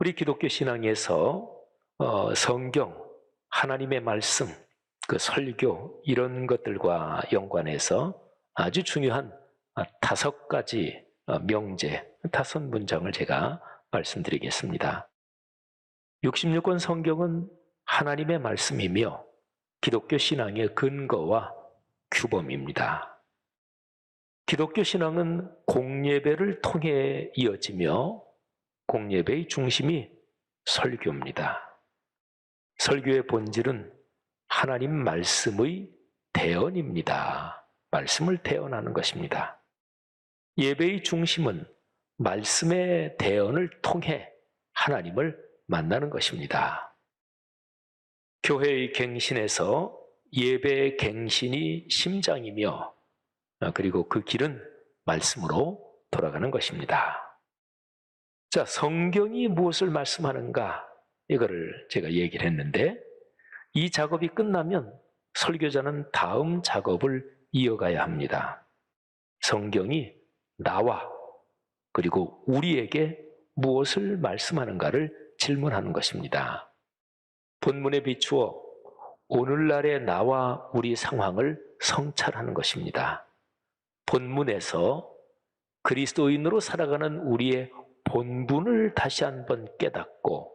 우리 기독교 신앙에서 성경, 하나님의 말씀, 그 설교 이런 것들과 연관해서 아주 중요한 5가지 명제, 5문장을 제가 말씀드리겠습니다. 66권 성경은 하나님의 말씀이며 기독교 신앙의 근거와 규범입니다. 기독교 신앙은 공예배를 통해 이어지며 공예배의 중심이 설교입니다. 설교의 본질은 하나님 말씀의 대언입니다. 말씀을 대언하는 것입니다. 예배의 중심은 말씀의 대언을 통해 하나님을 만나는 것입니다. 교회의 갱신에서 예배의 갱신이 심장이며 그리고 그 길은 말씀으로 돌아가는 것입니다. 자, 성경이 무엇을 말씀하는가? 이거를 제가 얘기를 했는데 이 작업이 끝나면 설교자는 다음 작업을 이어가야 합니다. 성경이 나와 그리고 우리에게 무엇을 말씀하는가를 질문하는 것입니다. 본문에 비추어 오늘날의 나와 우리 상황을 성찰하는 것입니다. 본문에서 그리스도인으로 살아가는 우리의 본분을 다시 한번 깨닫고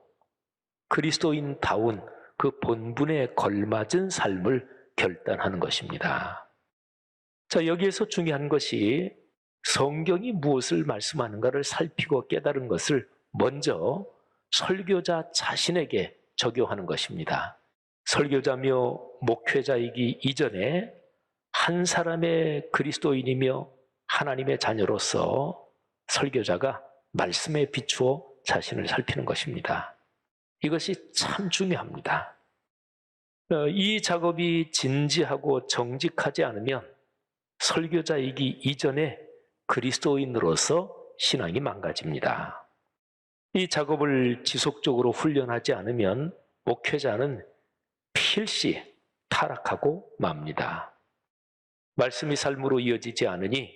그리스도인다운 그 본분에 걸맞은 삶을 결단하는 것입니다. 자, 여기에서 중요한 것이 성경이 무엇을 말씀하는가를 살피고 깨달은 것을 먼저 설교자 자신에게 적용하는 것입니다. 설교자며 목회자이기 이전에 한 사람의 그리스도인이며 하나님의 자녀로서 설교자가 말씀에 비추어 자신을 살피는 것입니다. 이것이 참 중요합니다. 이 작업이 진지하고 정직하지 않으면 설교자이기 이전에 그리스도인으로서 신앙이 망가집니다. 이 작업을 지속적으로 훈련하지 않으면 목회자는 필시 타락하고 맙니다. 말씀이 삶으로 이어지지 않으니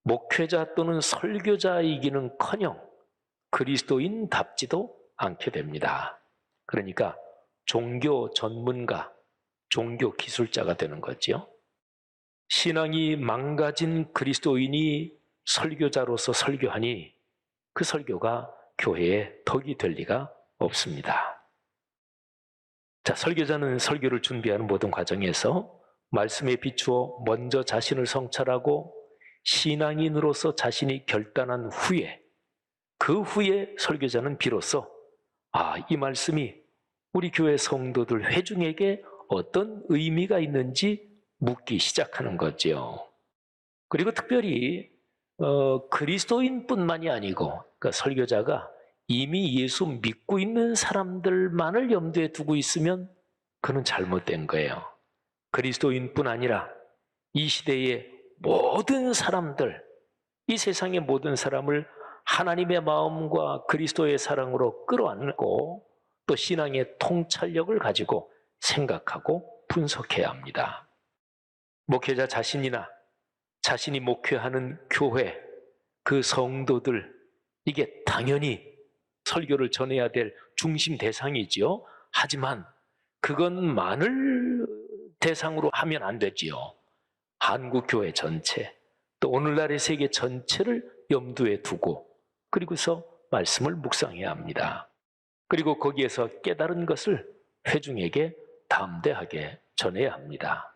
목회자 또는 설교자이기는커녕 그리스도인답지도 않게 됩니다. 그러니까 종교 전문가, 종교 기술자가 되는 거죠. 신앙이 망가진 그리스도인이 설교자로서 설교하니 그 설교가 교회에 덕이 될 리가 없습니다. 자, 설교자는 설교를 준비하는 모든 과정에서 말씀에 비추어 먼저 자신을 성찰하고 신앙인으로서 자신이 결단한 후에 그 후에 설교자는 비로소 이 말씀이 우리 교회 성도들 회중에게 어떤 의미가 있는지 묻기 시작하는 거죠. 그리고 특별히 그리스도인뿐만이 아니고 그러니까 설교자가 이미 예수 믿고 있는 사람들만을 염두에 두고 있으면 그는 잘못된 거예요. 그리스도인뿐 아니라 이 시대의 모든 사람들, 이 세상의 모든 사람을 하나님의 마음과 그리스도의 사랑으로 끌어안고 또 신앙의 통찰력을 가지고 생각하고 분석해야 합니다. 목회자 자신이나 자신이 목회하는 교회, 그 성도들, 이게 당연히 설교를 전해야 될 중심 대상이지요. 하지만 그것만을 대상으로 하면 안 되지요. 한국교회 전체, 또 오늘날의 세계 전체를 염두에 두고 그리고서 말씀을 묵상해야 합니다. 그리고 거기에서 깨달은 것을 회중에게 담대하게 전해야 합니다.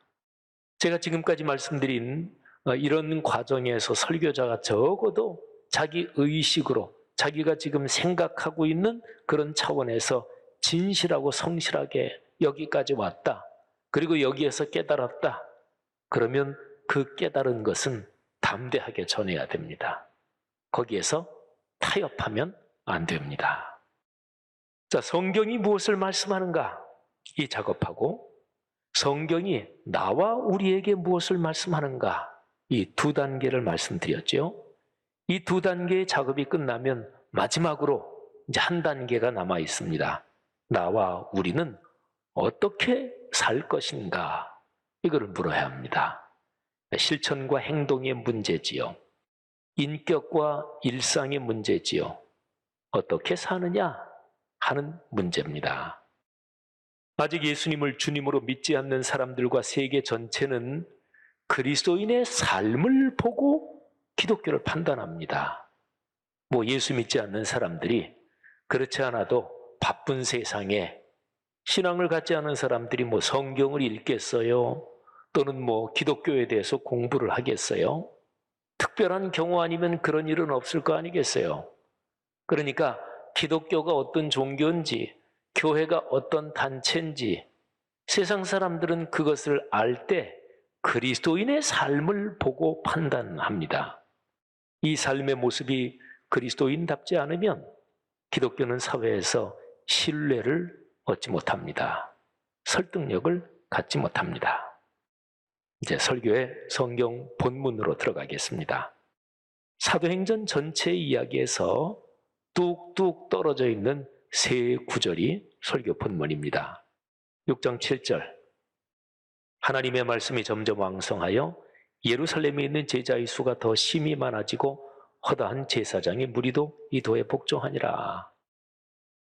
제가 지금까지 말씀드린 이런 과정에서 설교자가 적어도 자기 의식으로 자기가 지금 생각하고 있는 그런 차원에서 진실하고 성실하게 여기까지 왔다. 그리고 여기에서 깨달았다. 그러면 그 깨달은 것은 담대하게 전해야 됩니다. 거기에서 타협하면 안 됩니다. 자, 성경이 무엇을 말씀하는가? 이 작업하고 성경이 나와 우리에게 무엇을 말씀하는가? 이 2단계를 말씀드렸죠. 이 2단계의 작업이 끝나면 마지막으로 이제 한 단계가 남아 있습니다. 나와 우리는 어떻게 살 것인가? 이거를 물어야 합니다. 실천과 행동의 문제지요. 인격과 일상의 문제지요. 어떻게 사느냐 하는 문제입니다. 아직 예수님을 주님으로 믿지 않는 사람들과 세계 전체는 그리스도인의 삶을 보고 기독교를 판단합니다. 예수 믿지 않는 사람들이 그렇지 않아도 바쁜 세상에 신앙을 갖지 않은 사람들이 성경을 읽겠어요? 또는 기독교에 대해서 공부를 하겠어요? 특별한 경우 아니면 그런 일은 없을 거 아니겠어요? 그러니까 기독교가 어떤 종교인지, 교회가 어떤 단체인지 세상 사람들은 그것을 알 때 그리스도인의 삶을 보고 판단합니다. 이 삶의 모습이 그리스도인답지 않으면 기독교는 사회에서 신뢰를 얻지 못합니다. 설득력을 갖지 못합니다. 이제 설교의 성경 본문으로 들어가겠습니다. 사도행전 전체 이야기에서 뚝뚝 떨어져 있는 세 구절이 설교 본문입니다. 6장 7절. 하나님의 말씀이 점점 왕성하여 예루살렘에 있는 제자의 수가 더 심히 많아지고 허다한 제사장의 무리도 이 도에 복종하니라.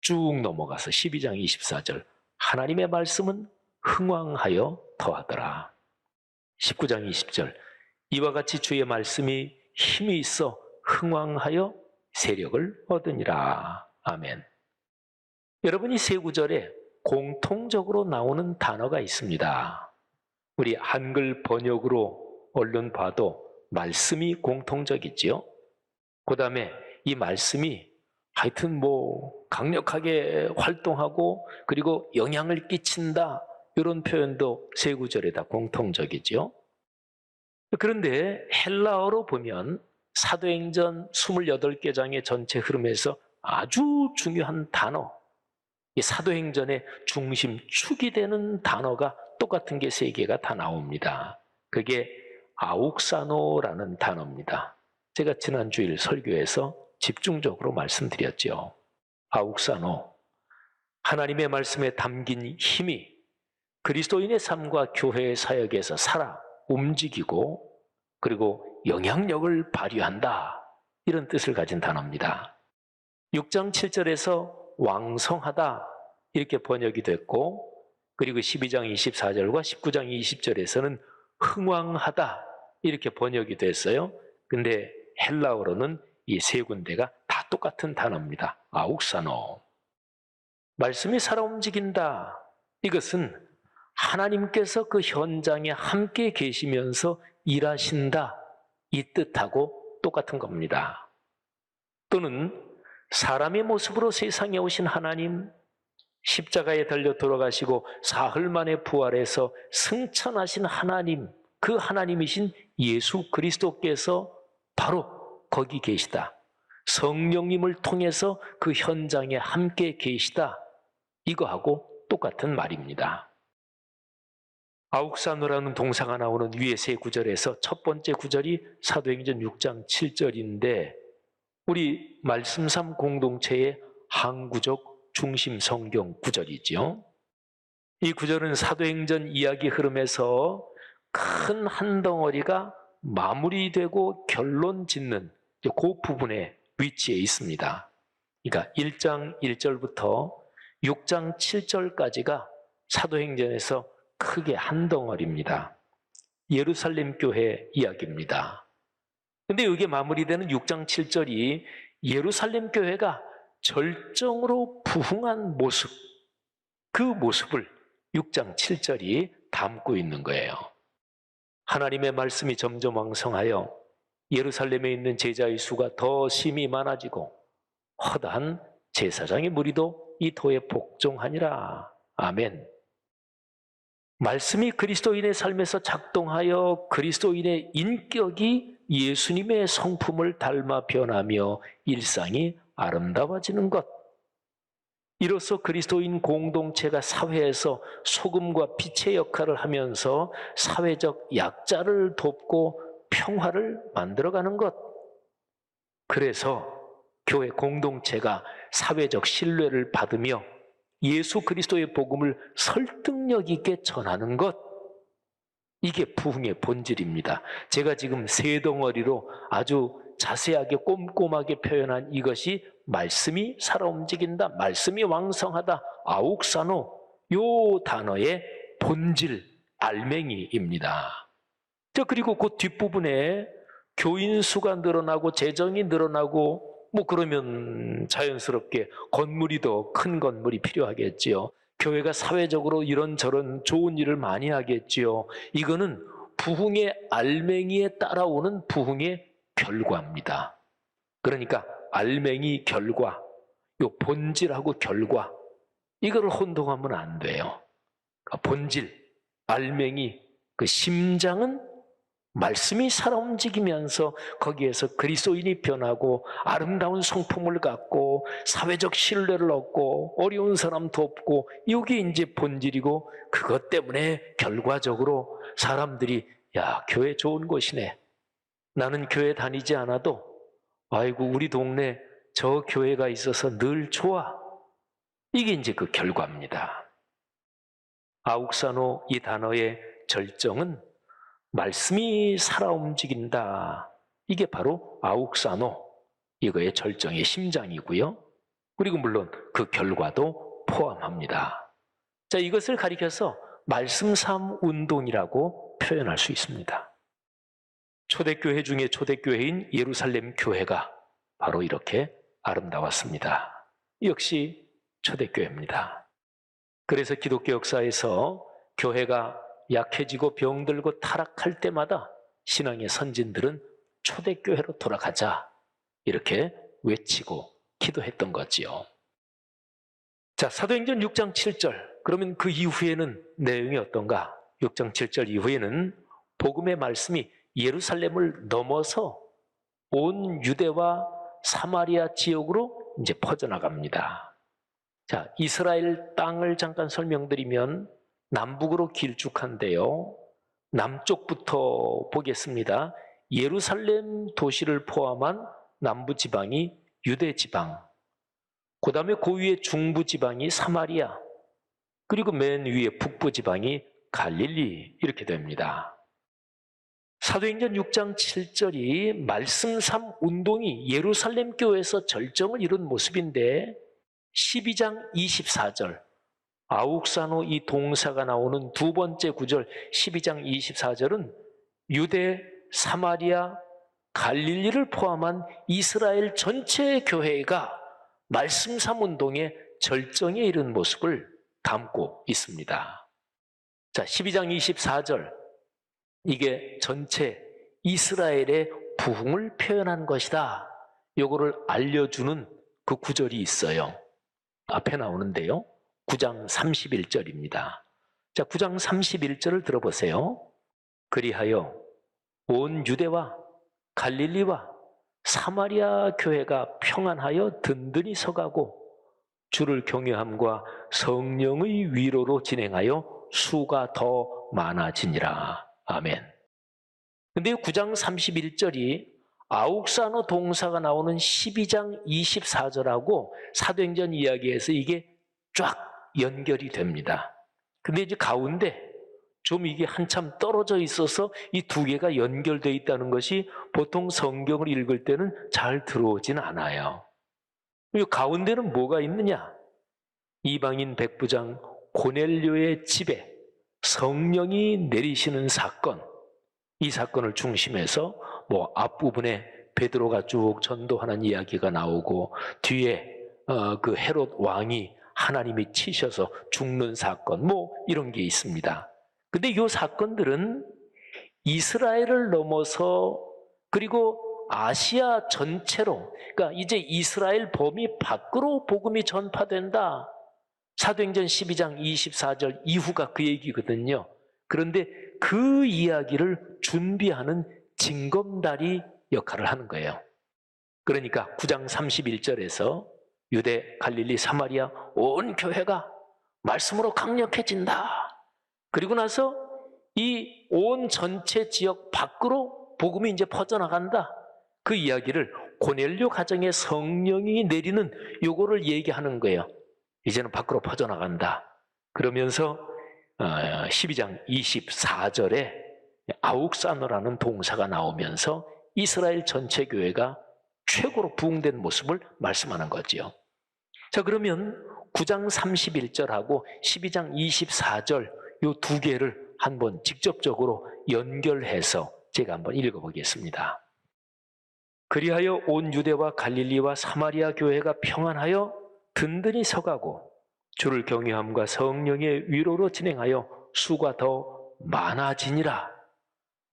쭉 넘어가서 12장 24절. 하나님의 말씀은 흥왕하여 더하더라. 19장 20절. 이와 같이 주의 말씀이 힘이 있어 흥왕하여 세력을 얻으니라. 아멘. 여러분, 이 세 구절에 공통적으로 나오는 단어가 있습니다. 우리 한글 번역으로 얼른 봐도 말씀이 공통적이지요. 그 다음에 이 말씀이 하여튼 강력하게 활동하고 그리고 영향을 끼친다, 이런 표현도 세 구절에 다 공통적이죠. 그런데 헬라어로 보면 사도행전 28개 장의 전체 흐름에서 아주 중요한 단어, 이 사도행전의 중심축이 되는 단어가 똑같은 게 세 개가 다 나옵니다. 그게 아욱사노라는 단어입니다. 제가 지난 주일 설교에서 집중적으로 말씀드렸죠. 아욱사노, 하나님의 말씀에 담긴 힘이 그리스도인의 삶과 교회의 사역에서 살아 움직이고 그리고 영향력을 발휘한다, 이런 뜻을 가진 단어입니다. 6장 7절에서 왕성하다 이렇게 번역이 됐고, 그리고 12장 24절과 19장 20절에서는 흥왕하다 이렇게 번역이 됐어요. 근데 헬라어로는 이 세 군데가 다 똑같은 단어입니다. 아욱사노. 말씀이 살아 움직인다, 이것은 하나님께서 그 현장에 함께 계시면서 일하신다, 이 뜻하고 똑같은 겁니다. 또는 사람의 모습으로 세상에 오신 하나님, 십자가에 달려 돌아가시고 사흘 만에 부활해서 승천하신 하나님, 그 하나님이신 예수 그리스도께서 바로 거기 계시다, 성령님을 통해서 그 현장에 함께 계시다, 이거하고 똑같은 말입니다. 아욱사노라는 동사가 나오는 위의 세 구절에서 첫 번째 구절이 사도행전 6장 7절인데 우리 말씀삼 공동체의 항구적 중심 성경 구절이지요. 이 구절은 사도행전 이야기 흐름에서 큰 한 덩어리가 마무리되고 결론 짓는 그 부분에 위치해 있습니다. 그러니까 1장 1절부터 6장 7절까지가 사도행전에서 크게 한 덩어리입니다. 예루살렘 교회 이야기입니다. 근데 여기에 마무리되는 6장 7절이 예루살렘 교회가 절정으로 부흥한 모습, 그 모습을 6장 7절이 담고 있는 거예요. 하나님의 말씀이 점점 왕성하여 예루살렘에 있는 제자의 수가 더 심히 많아지고 허다한 제사장의 무리도 이 도에 복종하니라. 아멘. 말씀이 그리스도인의 삶에서 작동하여 그리스도인의 인격이 예수님의 성품을 닮아 변하며 일상이 아름다워지는 것. 이로써 그리스도인 공동체가 사회에서 소금과 빛의 역할을 하면서 사회적 약자를 돕고 평화를 만들어가는 것. 그래서 교회 공동체가 사회적 신뢰를 받으며 예수 그리스도의 복음을 설득력 있게 전하는 것. 이게 부흥의 본질입니다. 제가 지금 세 덩어리로 아주 자세하게 꼼꼼하게 표현한 이것이 말씀이 살아 움직인다, 말씀이 왕성하다, 아욱사노, 요 단어의 본질, 알맹이입니다. 그리고 그 뒷부분에 교인 수가 늘어나고 재정이 늘어나고 뭐 그러면 자연스럽게 건물이 더 큰 건물이 필요하겠지요. 교회가 사회적으로 이런저런 좋은 일을 많이 하겠지요. 이거는 부흥의 알맹이에 따라오는 부흥의 결과입니다. 그러니까 알맹이 결과, 요 본질하고 결과, 이거를 혼동하면 안 돼요. 본질, 알맹이, 그 심장은 말씀이 살아 움직이면서 거기에서 그리스도인이 변하고 아름다운 성품을 갖고 사회적 신뢰를 얻고 어려운 사람 돕고, 이게 이제 본질이고, 그것 때문에 결과적으로 사람들이 야, 교회 좋은 곳이네. 나는 교회 다니지 않아도 아이고 우리 동네 저 교회가 있어서 늘 좋아. 이게 이제 그 결과입니다. 아욱사노 이 단어의 절정은 말씀이 살아 움직인다. 이게 바로 아욱사노, 이거의 절정의 심장이고요. 그리고 물론 그 결과도 포함합니다. 자, 이것을 가리켜서 말씀 삶 운동이라고 표현할 수 있습니다. 초대교회 중에 초대교회인 예루살렘 교회가 바로 이렇게 아름다웠습니다. 역시 초대교회입니다. 그래서 기독교 역사에서 교회가 약해지고 병들고 타락할 때마다 신앙의 선진들은 초대교회로 돌아가자 이렇게 외치고 기도했던 거지요. 자, 사도행전 6장 7절. 그러면 그 이후에는 내용이 어떤가? 6장 7절 이후에는 복음의 말씀이 예루살렘을 넘어서 온 유대와 사마리아 지역으로 이제 퍼져나갑니다. 자, 이스라엘 땅을 잠깐 설명드리면 남북으로 길쭉한데요. 남쪽부터 보겠습니다. 예루살렘 도시를 포함한 남부지방이 유대지방, 그 다음에 그 위에 중부지방이 사마리아, 그리고 맨 위에 북부지방이 갈릴리, 이렇게 됩니다. 사도행전 6장 7절이 말씀 삶 운동이 예루살렘 교회에서 절정을 이룬 모습인데, 12장 24절 아욱사노 이 동사가 나오는 두 번째 구절 12장 24절은 유대, 사마리아, 갈릴리를 포함한 이스라엘 전체 교회가 말씀 삶 운동의 절정에 이른 모습을 담고 있습니다. 자, 12장 24절, 이게 전체 이스라엘의 부흥을 표현한 것이다. 요거를 알려주는 그 구절이 있어요. 앞에 나오는데요. 9장 31절입니다. 자, 9장 31절을 들어보세요. 그리하여 온 유대와 갈릴리와 사마리아 교회가 평안하여 든든히 서가고 주를 경외함과 성령의 위로로 진행하여 수가 더 많아지니라. 아멘. 근데 9장 31절이 아욱사노 동사가 나오는 12장 24절하고 사도행전 이야기에서 이게 쫙 연결이 됩니다. 근데 이제 가운데 좀 이게 한참 떨어져 있어서 이 두 개가 연결되어 있다는 것이 보통 성경을 읽을 때는 잘 들어오진 않아요. 이 가운데는 뭐가 있느냐? 이방인 백부장 고넬료의 집에 성령이 내리시는 사건, 이 사건을 중심해서 뭐 앞부분에 베드로가 쭉 전도하는 이야기가 나오고, 뒤에 그 헤롯 왕이 하나님이 치셔서 죽는 사건, 뭐 이런 게 있습니다. 근데 이 사건들은 이스라엘을 넘어서 그리고 아시아 전체로, 그러니까 이제 이스라엘 범위 밖으로 복음이 전파된다. 사도행전 12장 24절 이후가 그 얘기거든요. 그런데 그 이야기를 준비하는 징검다리 역할을 하는 거예요. 그러니까 9장 31절에서 유대, 갈릴리, 사마리아 온 교회가 말씀으로 강력해진다. 그리고 나서 이 온 전체 지역 밖으로 복음이 이제 퍼져나간다. 그 이야기를 고넬료 가정에 성령이 내리는 요거를 얘기하는 거예요. 이제는 밖으로 퍼져나간다. 그러면서 12장 24절에 아욱사노라는 동사가 나오면서 이스라엘 전체 교회가 최고로 부흥된 모습을 말씀하는 거지요. 자, 그러면 9장 31절하고 12장 24절 요 두 개를 한번 직접적으로 연결해서 제가 한번 읽어보겠습니다. 그리하여 온 유대와 갈릴리와 사마리아 교회가 평안하여 든든히 서가고 주를 경외함과 성령의 위로로 진행하여 수가 더 많아지니라.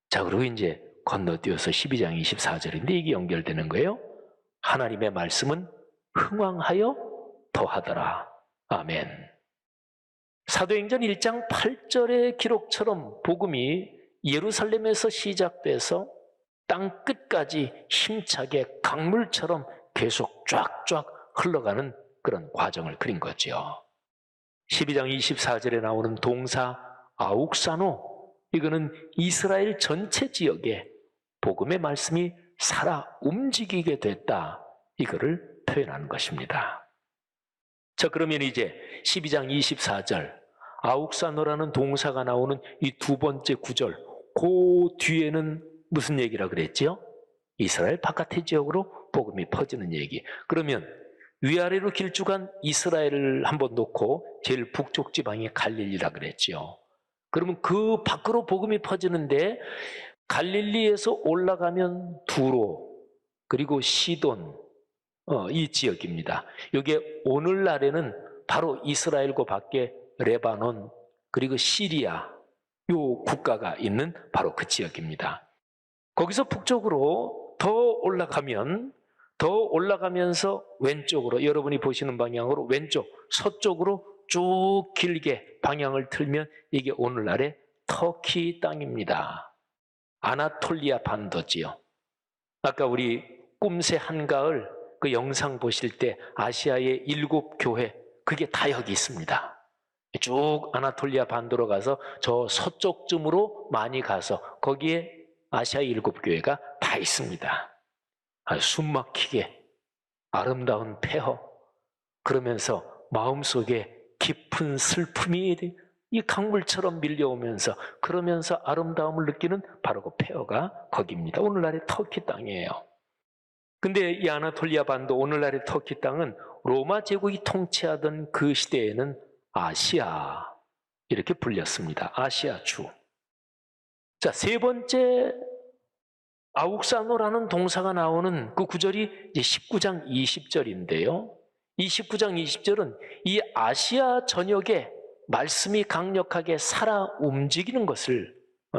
자, 그리고 이제 건너뛰어서 12장 24절인데 이게 연결되는 거예요. 하나님의 말씀은 흥왕하여 더하더라. 아멘. 사도행전 1장 8절의 기록처럼 복음이 예루살렘에서 시작돼서 땅 끝까지 힘차게 강물처럼 계속 쫙쫙 흘러가는 그런 과정을 그린 거죠. 12장 24절에 나오는 동사 아욱사노, 이거는 이스라엘 전체 지역에 복음의 말씀이 살아 움직이게 됐다, 이거를 표현하는 것입니다. 자, 그러면 이제 12장 24절 아욱사노라는 동사가 나오는 이 두 번째 구절, 그 뒤에는 무슨 얘기라 그랬죠? 이스라엘 바깥의 지역으로 복음이 퍼지는 얘기. 그러면 위아래로 길쭉한 이스라엘을 한번 놓고 제일 북쪽 지방이 갈릴리라 그랬죠. 그러면 그 밖으로 복음이 퍼지는데 갈릴리에서 올라가면 두로, 그리고 시돈, 이 지역입니다. 이게 오늘날에는 바로 이스라엘과 밖에 레바논, 그리고 시리아, 요 국가가 있는 바로 그 지역입니다. 거기서 북쪽으로 더 올라가면서 왼쪽으로, 여러분이 보시는 방향으로 왼쪽, 서쪽으로 쭉 길게 방향을 틀면 이게 오늘날의 터키 땅입니다. 아나톨리아 반도지요. 아까 우리 꿈새 한가을 그 영상 보실 때 아시아의 7교회, 그게 다 여기 있습니다. 쭉 아나톨리아 반도로 가서 저 서쪽쯤으로 많이 가서 거기에 아시아 7교회가 다 있습니다. 숨막히게 아름다운 폐허, 그러면서 마음속에 깊은 슬픔이 이 강물처럼 밀려오면서 그러면서 아름다움을 느끼는 바로 그 폐허가 거기입니다. 오늘날의 터키 땅이에요. 근데 이 아나톨리아 반도, 오늘날의 터키 땅은 로마 제국이 통치하던 그 시대에는 아시아, 이렇게 불렸습니다. 아시아주. 자, 세 번째 아욱사노라는 동사가 나오는 그 구절이 이제 19장 20절인데요. 이 19장 20절은 이 아시아 전역에 말씀이 강력하게 살아 움직이는 것을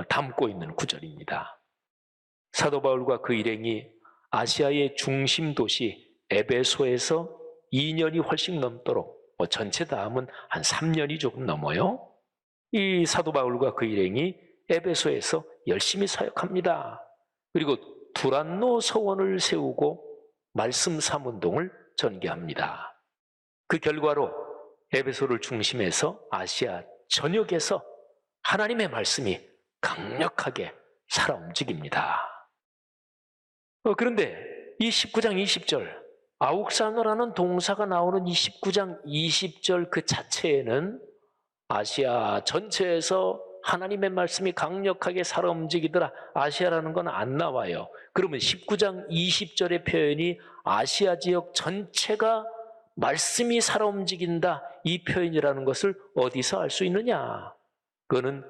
담고 있는 구절입니다. 사도 바울과 그 일행이 아시아의 중심 도시 에베소에서 2년이 훨씬 넘도록, 전체 다 하면 한 3년이 조금 넘어요. 이 사도 바울과 그 일행이 에베소에서 열심히 사역합니다. 그리고 두란노 서원을 세우고 말씀 사문동을 전개합니다. 그 결과로 에베소를 중심해서 아시아 전역에서 하나님의 말씀이 강력하게 살아 움직입니다. 그런데 이 19장 20절 아욱사노라는 동사가 나오는 이 19장 20절 그 자체에는 아시아 전체에서 하나님의 말씀이 강력하게 살아 움직이더라, 아시아라는 건 안 나와요. 그러면 19장 20절의 표현이 아시아 지역 전체가 말씀이 살아 움직인다, 이 표현이라는 것을 어디서 알 수 있느냐? 그거는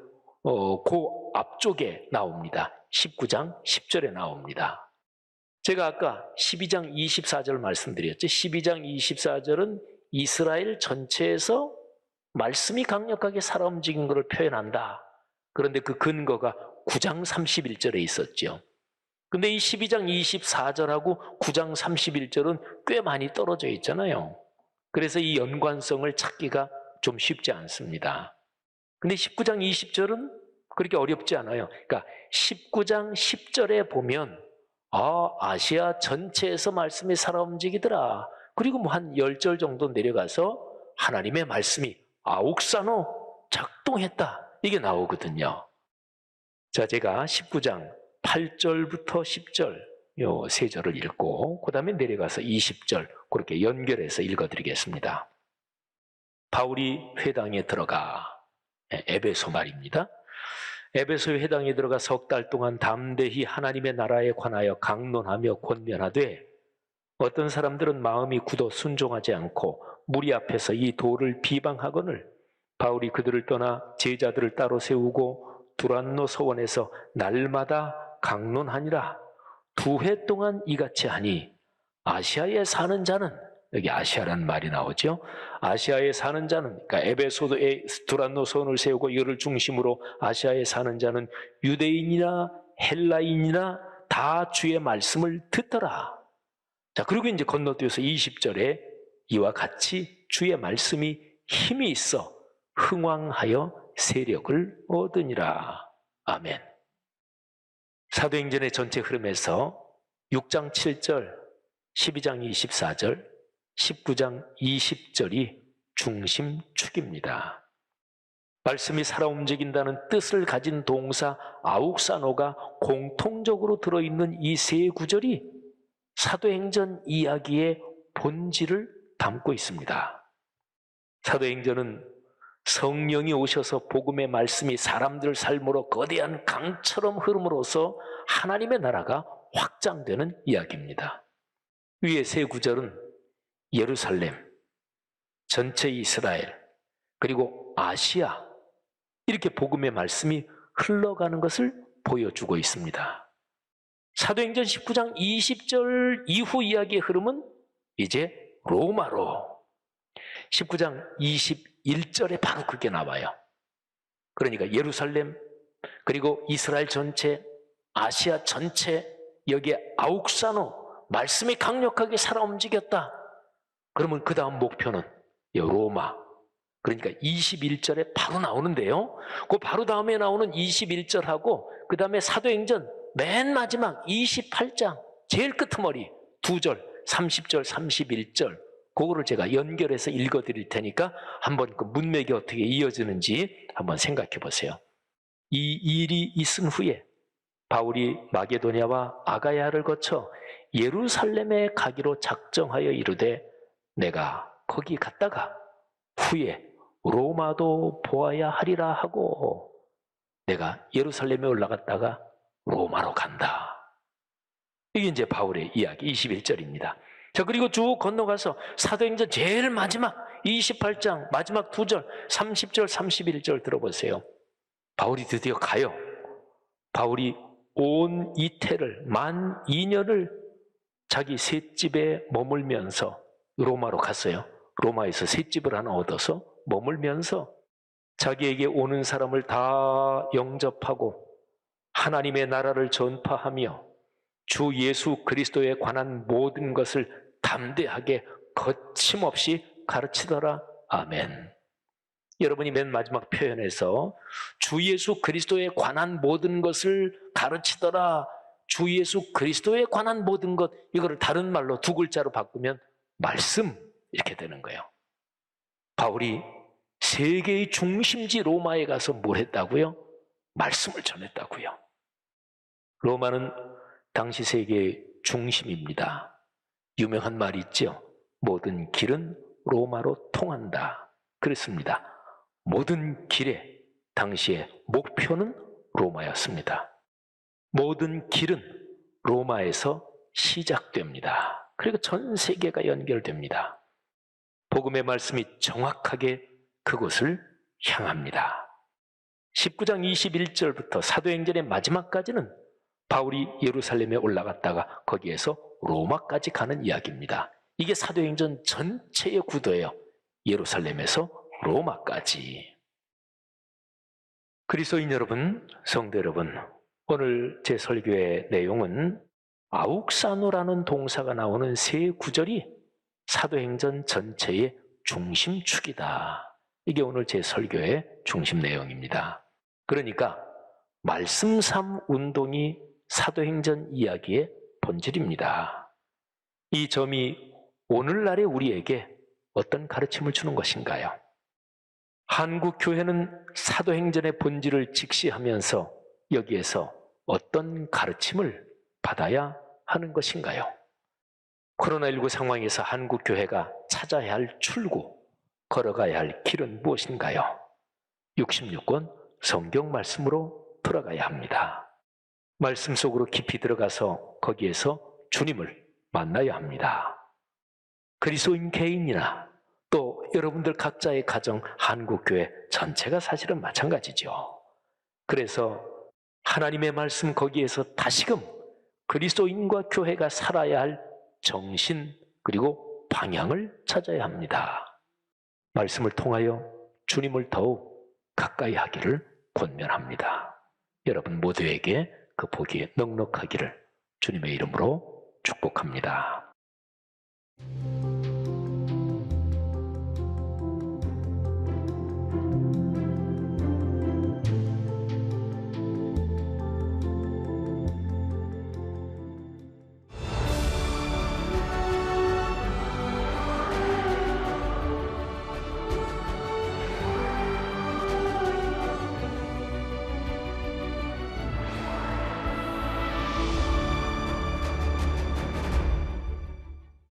그 앞쪽에 나옵니다. 19장 10절에 나옵니다. 제가 아까 12장 24절 말씀드렸죠. 12장 24절은 이스라엘 전체에서 말씀이 강력하게 살아 움직인 것을 표현한다. 그런데 그 근거가 9장 31절에 있었죠. 근데 이 12장 24절하고 9장 31절은 꽤 많이 떨어져 있잖아요. 그래서 이 연관성을 찾기가 좀 쉽지 않습니다. 근데 19장 20절은 그렇게 어렵지 않아요. 그러니까 19장 10절에 보면 아시아 전체에서 말씀이 살아 움직이더라. 그리고 뭐 한 10절 정도 내려가서 하나님의 말씀이 아욱사노 작동했다, 이게 나오거든요. 자, 제가 19장 8절부터 10절 요 세 절을 읽고 그 다음에 내려가서 20절 그렇게 연결해서 읽어드리겠습니다. 바울이 회당에 들어가, 에베소 말입니다. 에베소에 회당에 들어가 석 달 동안 담대히 하나님의 나라에 관하여 강론하며 권면하되 어떤 사람들은 마음이 굳어 순종하지 않고 무리 앞에서 이 도를 비방하거늘 바울이 그들을 떠나 제자들을 따로 세우고 두란노 서원에서 날마다 강론하니라. 2회 동안 이같이 하니 아시아에 사는 자는, 여기 아시아라는 말이 나오죠. 아시아에 사는 자는, 그러니까 에베소에 두란노 서원을 세우고 이거를 중심으로 아시아에 사는 자는 유대인이나 헬라인이나 다 주의 말씀을 듣더라. 자, 그리고 이제 건너뛰어서 20절에 이와 같이 주의 말씀이 힘이 있어 흥왕하여 세력을 얻으니라. 아멘. 사도행전의 전체 흐름에서 6장 7절, 12장 24절, 19장 20절이 중심축입니다. 말씀이 살아 움직인다는 뜻을 가진 동사 아욱사노가 공통적으로 들어있는 이 세 구절이 사도행전 이야기의 본질을 담고 있습니다. 사도행전은 성령이 오셔서 복음의 말씀이 사람들 삶으로 거대한 강처럼 흐름으로써 하나님의 나라가 확장되는 이야기입니다. 위의 세 구절은 예루살렘, 전체 이스라엘, 그리고 아시아, 이렇게 복음의 말씀이 흘러가는 것을 보여주고 있습니다. 사도행전 19장 20절 이후 이야기의 흐름은 이제 로마로, 19장 21절에 바로 그게 나와요. 그러니까 예루살렘, 그리고 이스라엘 전체, 아시아 전체, 여기에 아욱사노, 말씀이 강력하게 살아 움직였다. 그러면 그 다음 목표는 로마, 그러니까 21절에 바로 나오는데요. 그 바로 다음에 나오는 21절하고 그 다음에 사도행전 맨 마지막 28장 제일 끄트머리 2절, 30절, 31절, 그거를 제가 연결해서 읽어드릴 테니까 한번 그 문맥이 어떻게 이어지는지 한번 생각해 보세요. 이 일이 있은 후에 바울이 마게도냐와 아가야를 거쳐 예루살렘에 가기로 작정하여 이르되 내가 거기 갔다가 후에 로마도 보아야 하리라 하고 내가 예루살렘에 올라갔다가 로마로 간다. 이게 이제 바울의 이야기 21절입니다. 자, 그리고 쭉 건너가서 사도행전 제일 마지막 28장 마지막 2절 30절 31절 들어보세요. 바울이 드디어 가요. 바울이 온 이태를 만 2년을 자기 셋집에 머물면서 로마로 갔어요. 로마에서 셋집을 하나 얻어서 머물면서 자기에게 오는 사람을 다 영접하고 하나님의 나라를 전파하며 주 예수 그리스도에 관한 모든 것을 담대하게 거침없이 가르치더라. 아멘. 여러분이 맨 마지막 표현에서 주 예수 그리스도에 관한 모든 것을 가르치더라, 주 예수 그리스도에 관한 모든 것, 이거를 다른 말로 두 글자로 바꾸면 말씀, 이렇게 되는 거예요. 바울이 세계의 중심지 로마에 가서 뭘 했다고요? 말씀을 전했다고요. 로마는 당시 세계의 중심입니다. 유명한 말이 있죠. 모든 길은 로마로 통한다. 그랬습니다. 모든 길의 당시의 목표는 로마였습니다. 모든 길은 로마에서 시작됩니다. 그리고 전 세계가 연결됩니다. 복음의 말씀이 정확하게 그곳을 향합니다. 19장 21절부터 사도행전의 마지막까지는 바울이 예루살렘에 올라갔다가 거기에서 로마까지 가는 이야기입니다. 이게 사도행전 전체의 구도예요. 예루살렘에서 로마까지. 그리스도인 여러분, 성도 여러분, 오늘 제 설교의 내용은 아욱사노라는 동사가 나오는 세 구절이 사도행전 전체의 중심축이다. 이게 오늘 제 설교의 중심 내용입니다. 그러니까 말씀 삼 운동이 사도행전 이야기의 본질입니다. 이 점이 오늘날의 우리에게 어떤 가르침을 주는 것인가요? 한국 교회는 사도행전의 본질을 직시하면서 여기에서 어떤 가르침을 받아야 하는 것인가요? 코로나19 상황에서 한국 교회가 찾아야 할 출구, 걸어가야 할 길은 무엇인가요? 66권 성경 말씀으로 돌아가야 합니다. 말씀 속으로 깊이 들어가서 거기에서 주님을 만나야 합니다. 그리스도인 개인이나 또 여러분들 각자의 가정, 한국교회 전체가 사실은 마찬가지죠. 그래서 하나님의 말씀 거기에서 다시금 그리스도인과 교회가 살아야 할 정신 그리고 방향을 찾아야 합니다. 말씀을 통하여 주님을 더욱 가까이 하기를 권면합니다. 여러분 모두에게 그 복이 넉넉하기를 주님의 이름으로 축복합니다.